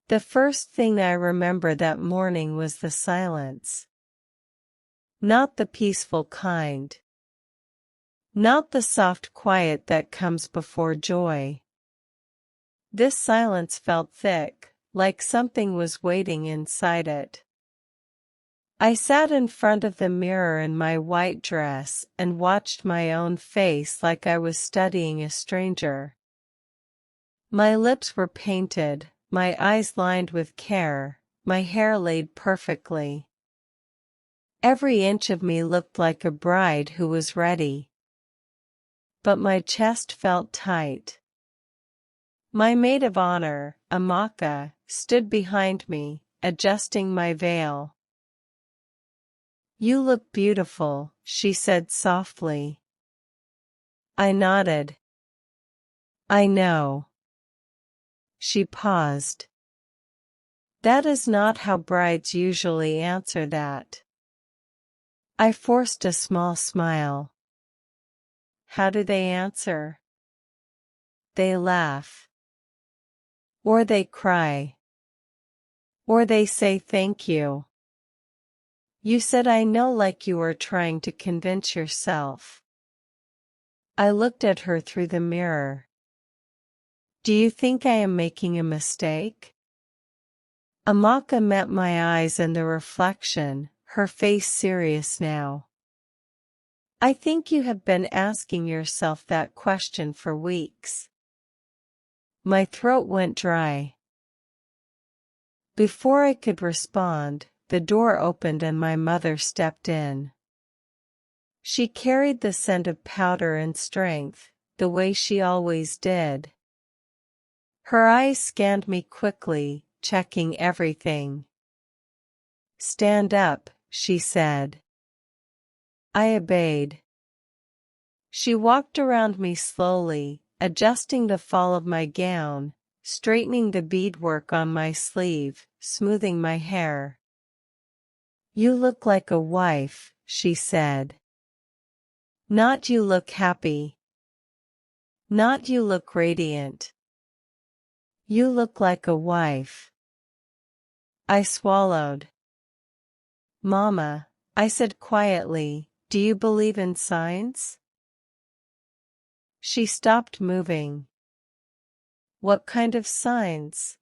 The first thing I remember that morning was the silence. Not the peaceful kind. Not the soft quiet that comes before joy. This silence felt thick, like something was waiting inside it. I sat in front of the mirror in my white dress and watched my own face like I was studying a stranger. My lips were painted, my eyes lined with care, my hair laid perfectly. Every inch of me looked like a bride who was ready. But my chest felt tight. My maid of honor, Amaka, stood behind me, adjusting my veil. "You look beautiful," she said softly. I nodded. "I know." She paused. "That is not how brides usually answer that." I forced a small smile. "How do they answer?" "They laugh. Or they cry. Or they say thank you." "You said I know like you were trying to convince yourself." I looked at her through the mirror. "Do you think I am making a mistake?" Amaka met my eyes in the reflection, her face serious now. "I think you have been asking yourself that question for weeks." My throat went dry. Before I could respond, the door opened and my mother stepped in. She carried the scent of powder and strength, the way she always did. Her eyes scanned me quickly, checking everything. "Stand up," she said. I obeyed. She walked around me slowly, adjusting the fall of my gown, straightening the beadwork on my sleeve, smoothing my hair. "You look like a wife," she said. "Not you look happy. Not you look radiant. You look like a wife." I swallowed. "Mama," I said quietly, "do you believe in signs?" She stopped moving. "What kind of signs?"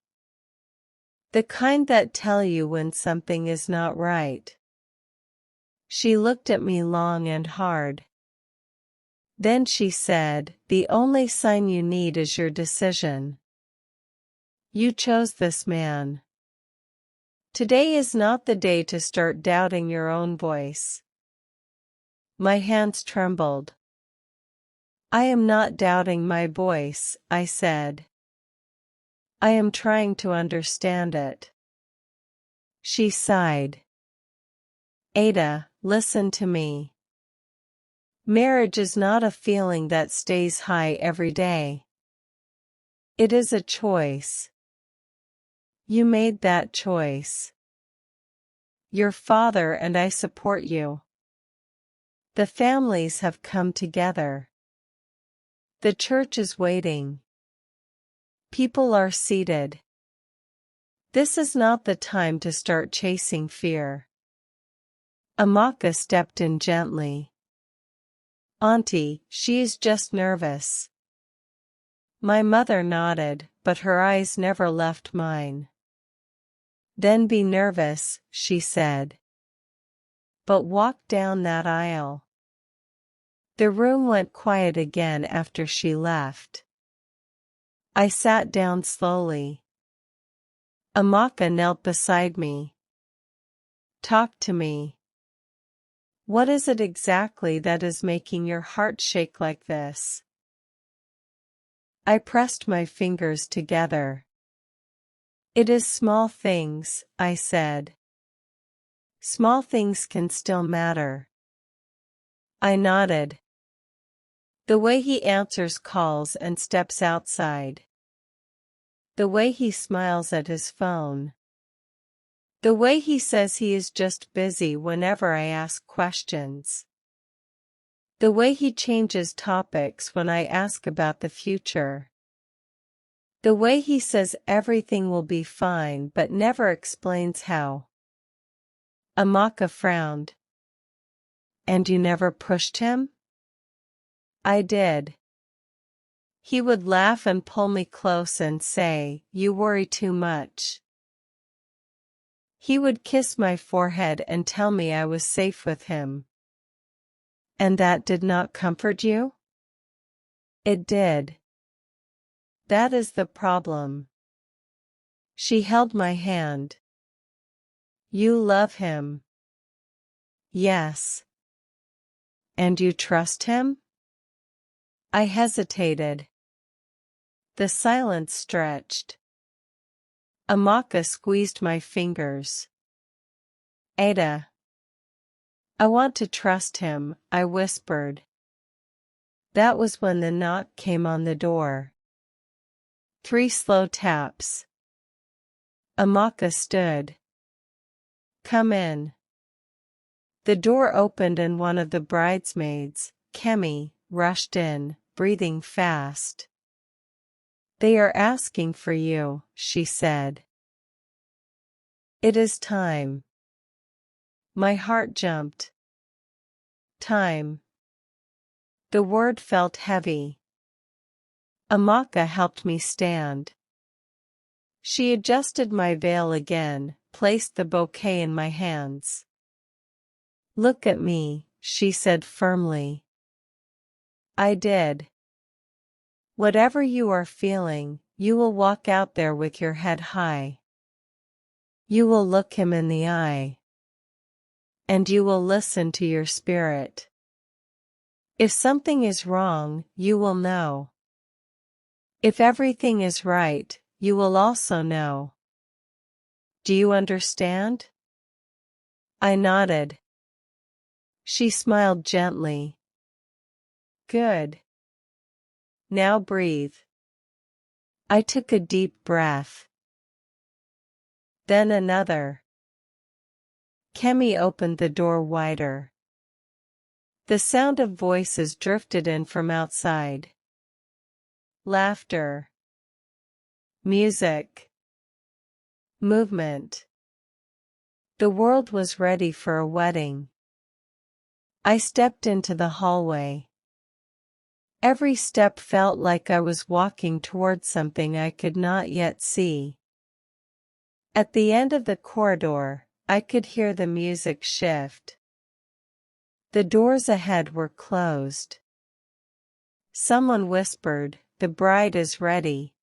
"The kind that tell you when something is not right." She looked at me long and hard. Then she said, "The only sign you need is your decision. You chose this man. Today is not the day to start doubting your own voice." My hands trembled. "I am not doubting my voice," I said. "I am trying to understand it." She sighed. "Ada, listen to me. Marriage is not a feeling that stays high every day. It is a choice. You made that choice. Your father and I support you. The families have come together. The church is waiting. People are seated. This is not the time to start chasing fear." Amaka stepped in gently. "Auntie, she is just nervous." My mother nodded, but her eyes never left mine. "Then be nervous," she said. "But walk down that aisle." The room went quiet again after she left. I sat down slowly. Amaka knelt beside me. "Talk to me. What is it exactly that is making your heart shake like this?" I pressed my fingers together. "It is small things," I said. "Small things can still matter." I nodded. The way he answers calls and steps outside. The way he smiles at his phone. The way he says he is just busy whenever I ask questions. The way he changes topics when I ask about the future. The way he says everything will be fine but never explains how. Amaka frowned. And you never pushed him? I did. He would laugh and pull me close and say, "You worry too much." He would kiss my forehead and tell me I was safe with him. And that did not comfort you? It did. That is the problem. She held my hand. You love him. Yes. And you trust him? I hesitated. The silence stretched. Amaka squeezed my fingers. Ada. I want to trust him, I whispered. That was when the knock came on the door. 3 slow taps. Amaka stood. Come in. The door opened and one of the bridesmaids, Kemi, rushed in, breathing fast. They are asking for you, she said. It is time. My heart jumped. Time. The word felt heavy. Amaka helped me stand. She adjusted my veil again, placed the bouquet in my hands. Look at me, she said firmly. I did. Whatever you are feeling, you will walk out there with your head high. You will look him in the eye. And you will listen to your spirit. If something is wrong, you will know. If everything is right, you will also know. Do you understand? I nodded. She smiled gently. Good. Now breathe. I took a deep breath. Then another. Kemi opened the door wider. The sound of voices drifted in from outside. Laughter. Music. Movement. The world was ready for a wedding. I stepped into the hallway. Every step felt like I was walking toward something I could not yet see. At the end of the corridor, I could hear the music shift. The doors ahead were closed. Someone whispered, "The bride is ready."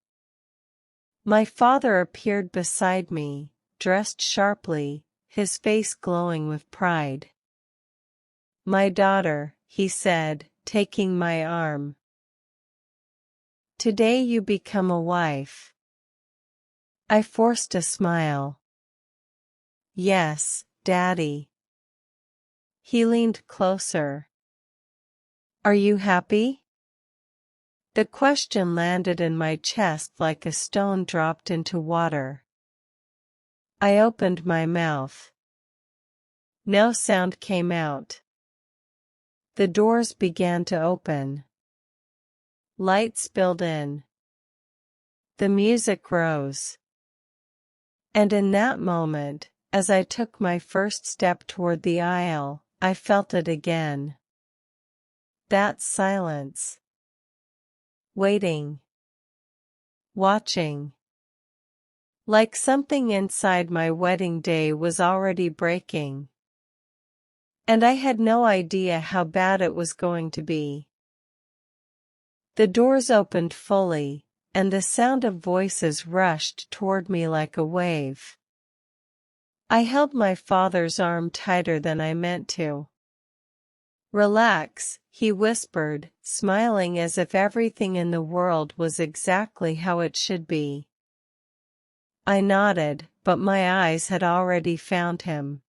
My father appeared beside me, dressed sharply, his face glowing with pride. My daughter, he said, taking my arm. Today you become a wife. I forced a smile. Yes, Daddy. He leaned closer. Are you happy? The question landed in my chest like a stone dropped into water. I opened my mouth. No sound came out. The doors began to open. Light spilled in. The music rose. And in that moment, as I took my first step toward the aisle, I felt it again. That silence. Waiting. Watching. Like something inside my wedding day was already breaking. And I had no idea how bad it was going to be. The doors opened fully, and the sound of voices rushed toward me like a wave. I held my father's arm tighter than I meant to. Relax, he whispered, smiling as if everything in the world was exactly how it should be. I nodded, but my eyes had already found him.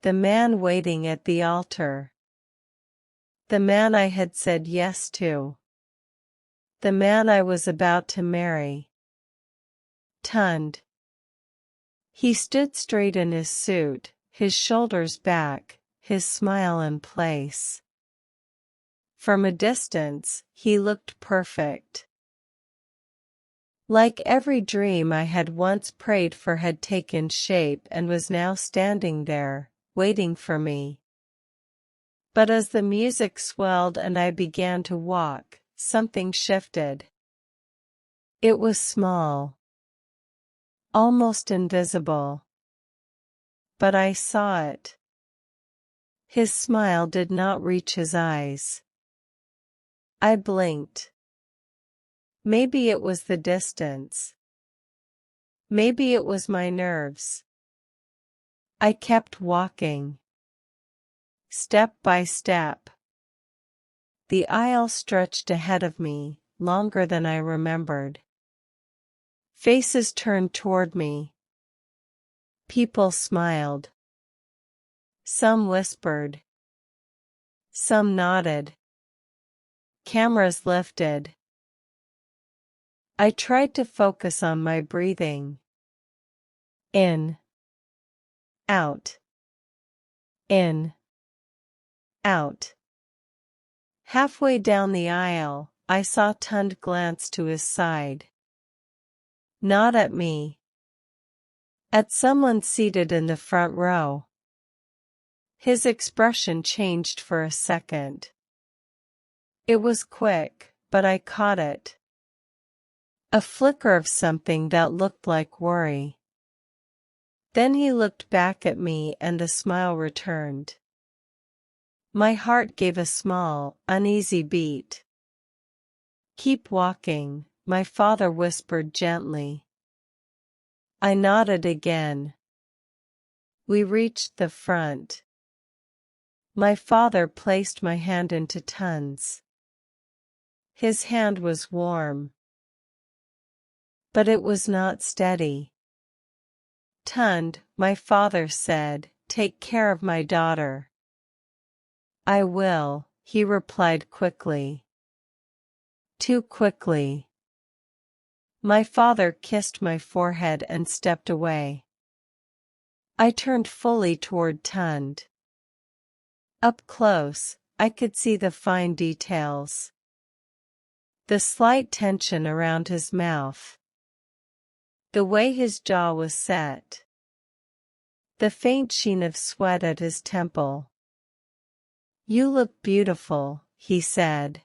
The man waiting at the altar. The man I had said yes to. The man I was about to marry. Tunned. He stood straight in his suit, his shoulders back, his smile in place. From a distance, he looked perfect. Like every dream I had once prayed for had taken shape and was now standing there, waiting for me. But as the music swelled and I began to walk, something shifted. It was small, almost invisible. But I saw it. His smile did not reach his eyes. I blinked. Maybe it was the distance. Maybe it was my nerves. I kept walking. Step by step. The aisle stretched ahead of me, longer than I remembered. Faces turned toward me. People smiled. Some whispered. Some nodded. Cameras lifted. I tried to focus on my breathing. In. Out. In. Out. Halfway down the aisle, I saw Tund glance to his side. Not at me. At someone seated in the front row. His expression changed for a second. It was quick, but I caught it. A flicker of something that looked like worry. Then he looked back at me and the smile returned. My heart gave a small, uneasy beat. Keep walking, my father whispered gently. I nodded again. We reached the front. My father placed my hand into Tund's. His hand was warm. But it was not steady. Tund, my father said, take care of my daughter. I will, he replied quickly. Too quickly. My father kissed my forehead and stepped away. I turned fully toward Tund. Up close, I could see the fine details. The slight tension around his mouth. The way his jaw was set. The faint sheen of sweat at his temple. You look beautiful, he said.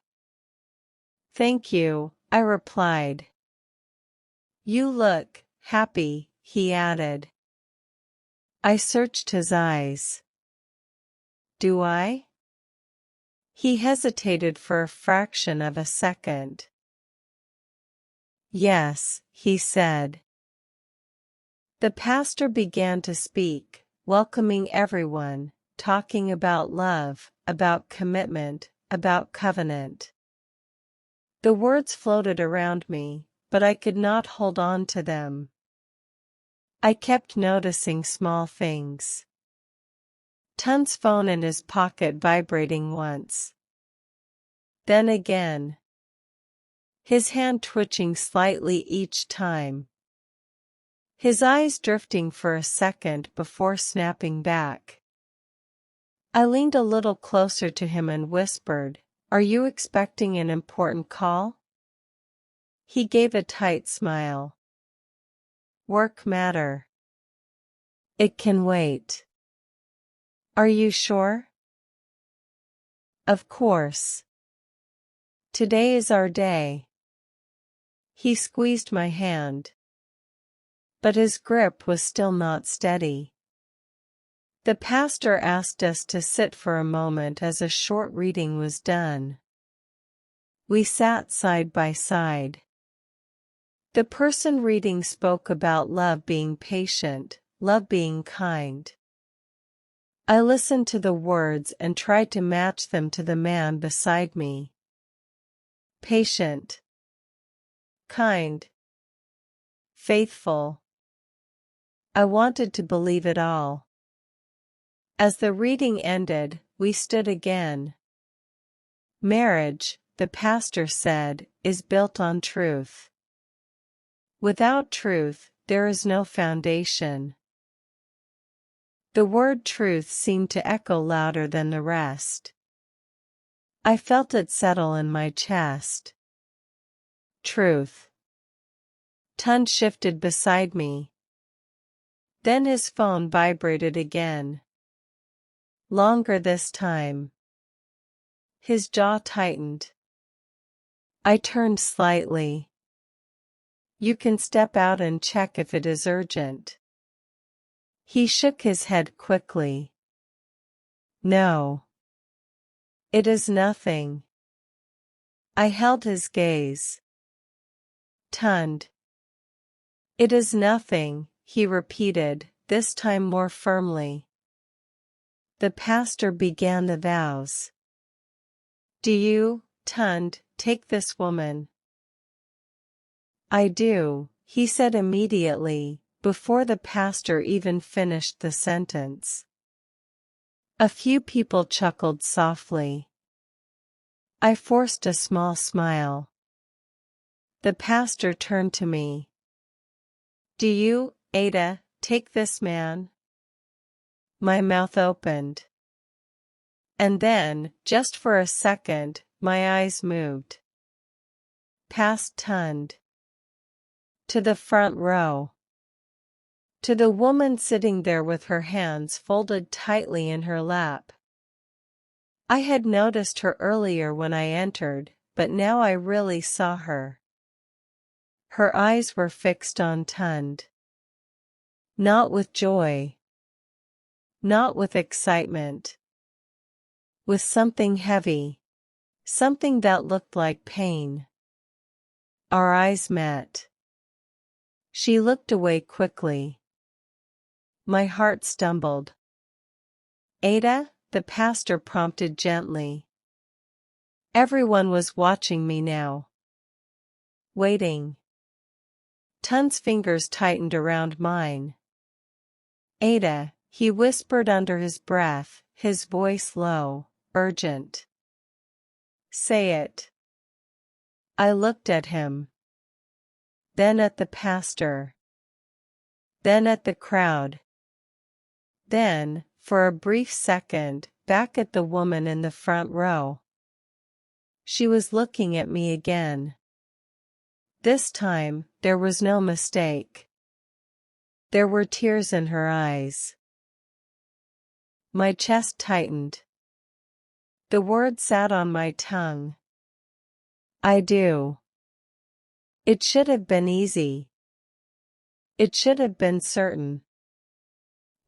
Thank you, I replied. You look happy, he added. I searched his eyes. Do I? He hesitated for a fraction of a second. Yes, he said. The pastor began to speak, welcoming everyone, talking about love, about commitment, about covenant. The words floated around me, but I could not hold on to them. I kept noticing small things. Tund's phone in his pocket vibrating once. Then again. His hand twitching slightly each time. His eyes drifting for a second before snapping back. I leaned a little closer to him and whispered, Are you expecting an important call? He gave a tight smile. Work matter. It can wait. Are you sure? Of course. Today is our day. He squeezed my hand. But his grip was still not steady. The pastor asked us to sit for a moment as a short reading was done. We sat side by side. The person reading spoke about love being patient, love being kind. I listened to the words and tried to match them to the man beside me. Patient. Kind. Faithful. I wanted to believe it all. As the reading ended, we stood again. Marriage, the pastor said, is built on truth. Without truth, there is no foundation. The word truth seemed to echo louder than the rest. I felt it settle in my chest. Truth. Tun shifted beside me. Then his phone vibrated again. Longer this time. His jaw tightened. I turned slightly. You can step out and check if it is urgent. He shook his head quickly. No. It is nothing. I held his gaze. Tunned. It is nothing, he repeated, this time more firmly. The pastor began the vows. Do you, Tund, take this woman? I do, he said immediately, before the pastor even finished the sentence. A few people chuckled softly. I forced a small smile. The pastor turned to me. Do you, Ada, take this man? My mouth opened. And then, just for a second, my eyes moved. Past Tund. To the front row. To the woman sitting there with her hands folded tightly in her lap. I had noticed her earlier when I entered, but now I really saw her. Her eyes were fixed on Tund. Not with joy. Not with excitement. With something heavy. Something that looked like pain. Our eyes met. She looked away quickly. My heart stumbled. Ada, the pastor prompted gently. Everyone was watching me now. Waiting. Tun's fingers tightened around mine. Ada, he whispered under his breath, his voice low, urgent. Say it. I looked at him. Then at the pastor. Then at the crowd. Then, for a brief second, back at the woman in the front row. She was looking at me again. This time, there was no mistake. There were tears in her eyes. My chest tightened. The word sat on my tongue. I do. It should have been easy. It should have been certain.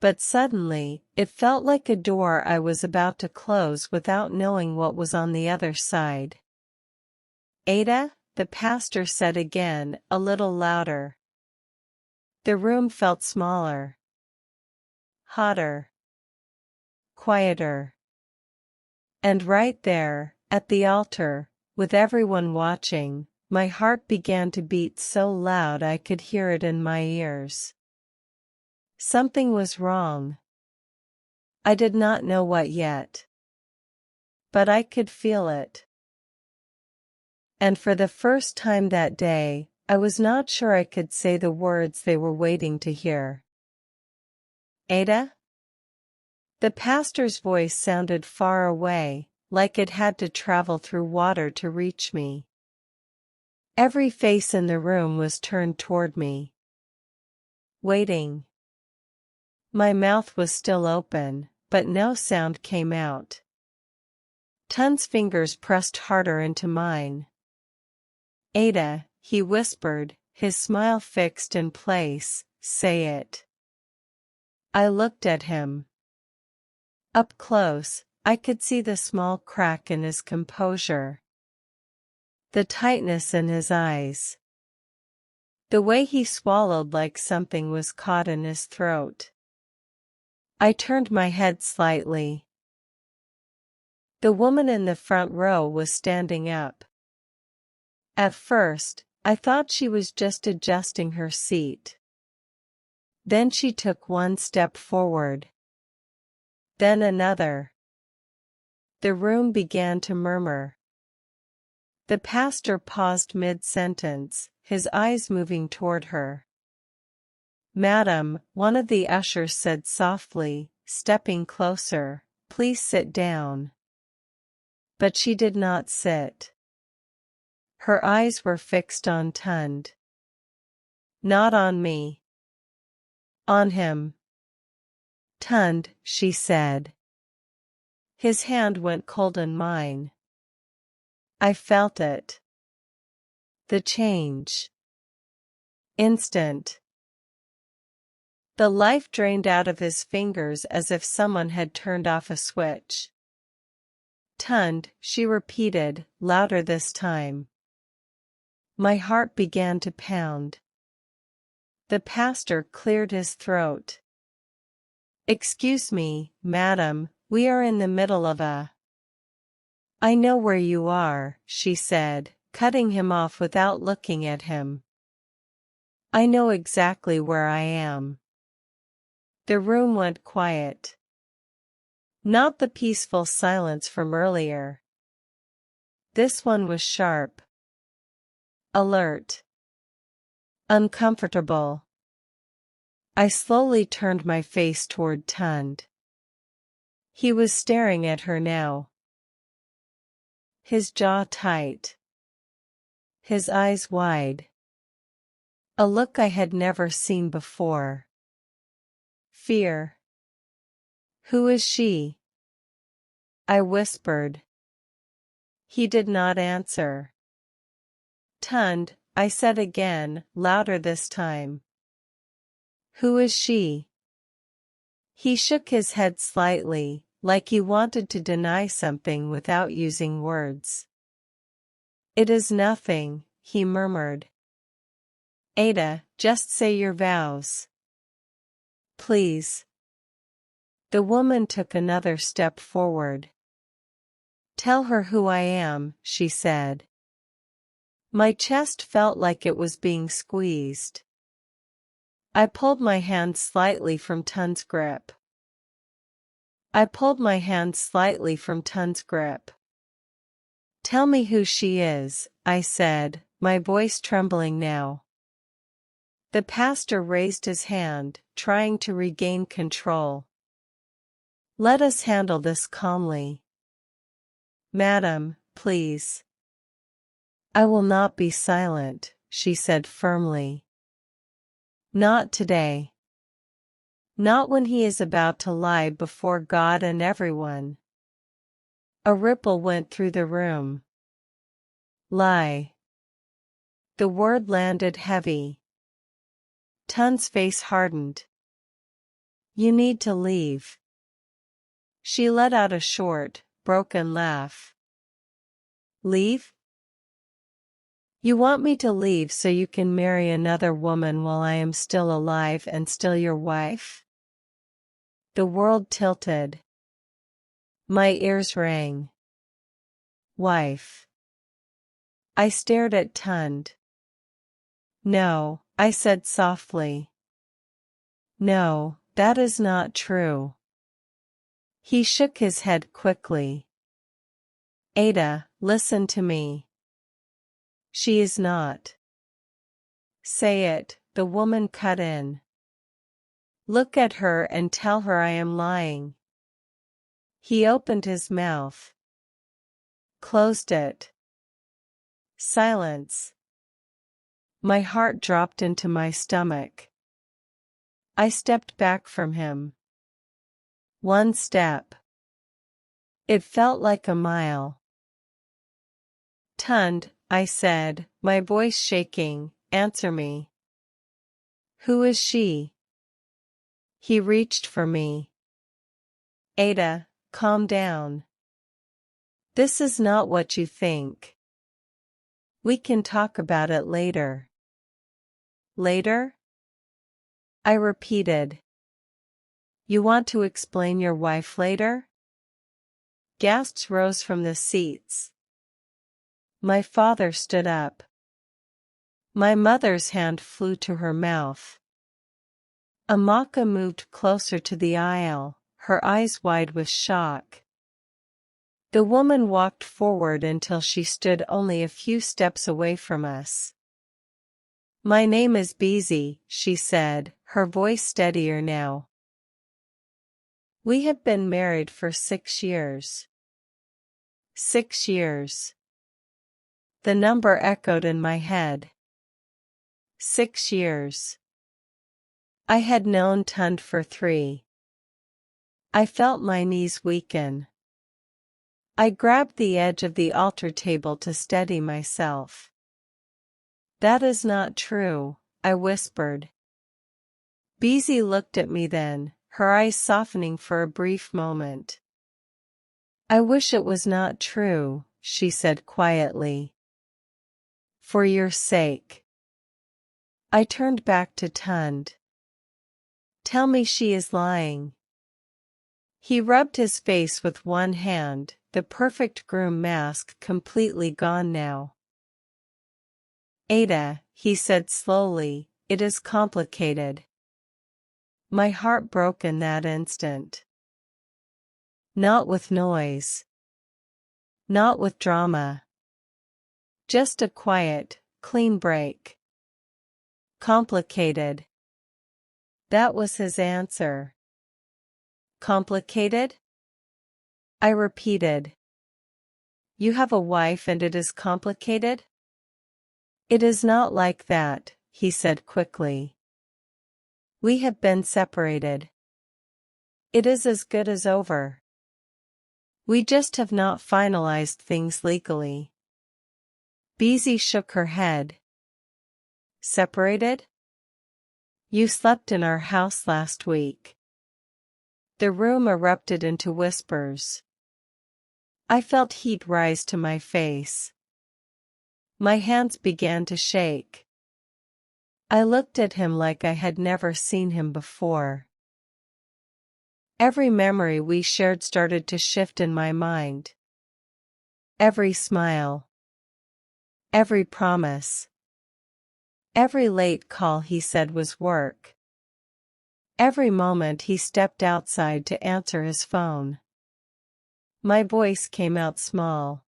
But suddenly, it felt like a door I was about to close without knowing what was on the other side. Ada, the pastor said again, a little louder. The room felt smaller. Hotter. Quieter. And right there, at the altar, with everyone watching, my heart began to beat so loud I could hear it in my ears. Something was wrong. I did not know what yet. But I could feel it. And for the first time that day, I was not sure I could say the words they were waiting to hear. Ada? The pastor's voice sounded far away, like it had to travel through water to reach me. Every face in the room was turned toward me. Waiting. My mouth was still open, but no sound came out. Tun's fingers pressed harder into mine. Ada, he whispered, his smile fixed in place, say it. I looked at him. Up close, I could see the small crack in his composure. The tightness in his eyes. The way he swallowed like something was caught in his throat. I turned my head slightly. The woman in the front row was standing up. At first, I thought she was just adjusting her seat. Then she took one step forward. Then another. The room began to murmur. The pastor paused mid-sentence, his eyes moving toward her. Madam, one of the ushers said softly, stepping closer, please sit down. But she did not sit. Her eyes were fixed on Tund. Not on me. On him. Tund, she said. His hand went cold in mine. I felt it. The change. Instant. The life drained out of his fingers as if someone had turned off a switch. Tund, she repeated, louder this time. My heart began to pound. The pastor cleared his throat. Excuse me, madam, we are in the middle of a... I know where you are, she said, cutting him off without looking at him. I know exactly where I am. The room went quiet. Not the peaceful silence from earlier. This one was sharp. Alert. Uncomfortable. I slowly turned my face toward Tund. He was staring at her now. His jaw tight. His eyes wide. A look I had never seen before. Fear. Who is she? I whispered. He did not answer. Tund, I said again, louder this time. Who is she? He shook his head slightly, like he wanted to deny something without using words. It is nothing, he murmured. Ada, just say your vows. Please. The woman took another step forward. Tell her who I am, she said. My chest felt like it was being squeezed. I pulled my hand slightly from Tund's grip. Tell me who she is, I said, my voice trembling now. The pastor raised his hand, trying to regain control. Let us handle this calmly. Madam, please. I will not be silent, she said firmly. Not today. Not when he is about to lie before God and everyone. A ripple went through the room. Lie. The word landed heavy. Tund's face hardened. You need to leave. She let out a short, broken laugh. Leave? You want me to leave so you can marry another woman while I am still alive and still your wife? The world tilted. My ears rang. Wife. I stared at Tund. No, I said softly. No, that is not true. He shook his head quickly. Ada, listen to me. She is not. Say it, the woman cut in. Look at her and tell her I am lying. He opened his mouth. Closed it. Silence. My heart dropped into my stomach. I stepped back from him. One step. It felt like a mile. Tund, I said, my voice shaking, answer me. Who is she? He reached for me. Ada, calm down. This is not what you think. We can talk about it later. Later? I repeated. You want to explain your wife later? Gasps rose from the seats. My father stood up. My mother's hand flew to her mouth. Amaka moved closer to the aisle, her eyes wide with shock. The woman walked forward until she stood only a few steps away from us. My name is Beezy, she said, her voice steadier now. We have been married for 6 years. 6 years. The number echoed in my head. 6 years. I had known Tund for 3. I felt my knees weaken. I grabbed the edge of the altar table to steady myself. That is not true, I whispered. Beezy looked at me then, her eyes softening for a brief moment. I wish it was not true, she said quietly. For your sake. I turned back to Tund. Tell me she is lying. He rubbed his face with one hand, the perfect groom mask completely gone now. Ada, he said slowly, it is complicated. My heart broke in that instant. Not with noise. Not with drama. Just a quiet, clean break. Complicated. That was his answer. Complicated? I repeated. You have a wife and it is complicated? It is not like that, he said quickly. We have been separated. It is as good as over. We just have not finalized things legally. Beezy shook her head. Separated? You slept in our house last week. The room erupted into whispers. I felt heat rise to my face. My hands began to shake. I looked at him like I had never seen him before. Every memory we shared started to shift in my mind. Every smile. Every promise. Every late call he said was work. Every moment he stepped outside to answer his phone. My voice came out small.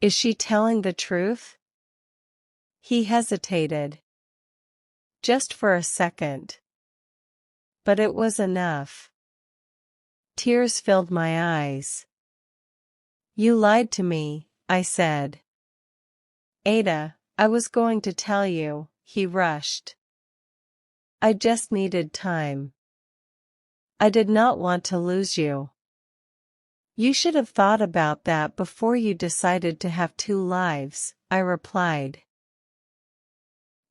Is she telling the truth? He hesitated. Just for a second. But it was enough. Tears filled my eyes. You lied to me, I said. Ada, I was going to tell you, he rushed. I just needed time. I did not want to lose you. You should have thought about that before you decided to have 2 lives, I replied.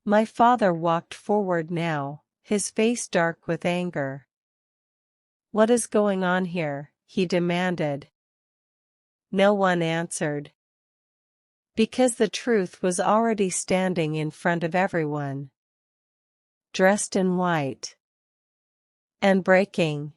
My father walked forward now, his face dark with anger. What is going on here? He demanded. No one answered. Because the truth was already standing in front of everyone. Dressed in white. And breaking.